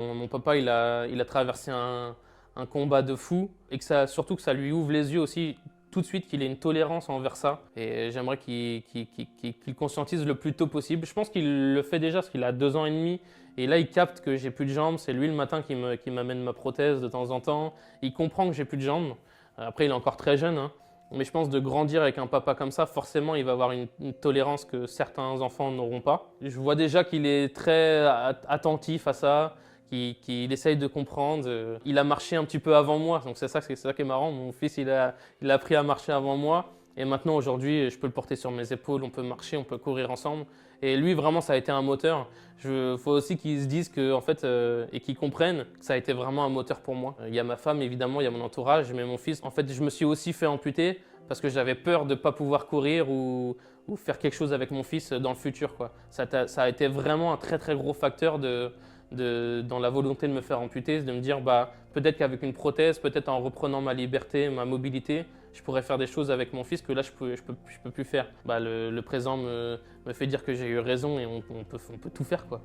Mon papa, il a traversé un combat de fou et surtout que ça lui ouvre les yeux aussi tout de suite, qu'il ait une tolérance envers ça. Et j'aimerais qu'il conscientise le plus tôt possible. Je pense qu'il le fait déjà parce qu'il a 2 ans et demi. Et là, il capte que j'ai plus de jambes. C'est lui le matin qui m'amène ma prothèse de temps en temps. Il comprend que j'ai plus de jambes. Après, il est encore très jeune, hein. Mais je pense de grandir avec un papa comme ça, forcément, il va avoir une tolérance que certains enfants n'auront pas. Je vois déjà qu'il est très attentif à ça, qu'il essaye de comprendre. Il a marché un petit peu avant moi, donc c'est ça qui est marrant. Mon fils, il a appris à marcher avant moi. Et maintenant, aujourd'hui, je peux le porter sur mes épaules, on peut marcher, on peut courir ensemble. Et lui, vraiment, ça a été un moteur. Il faut aussi qu'il se dise que, en fait, et qu'il comprenne que ça a été vraiment un moteur pour moi. Il y a ma femme, évidemment, il y a mon entourage, mais mon fils, en fait, je me suis aussi fait amputer parce que j'avais peur de ne pas pouvoir courir ou faire quelque chose avec mon fils dans le futur, quoi. Ça a été vraiment un très, très gros facteur dans la volonté de me faire amputer, de me dire bah, peut-être qu'avec une prothèse, peut-être en reprenant ma liberté, ma mobilité, je pourrais faire des choses avec mon fils que là, je peux plus faire. Bah, le présent me fait dire que j'ai eu raison et on peut tout faire, quoi.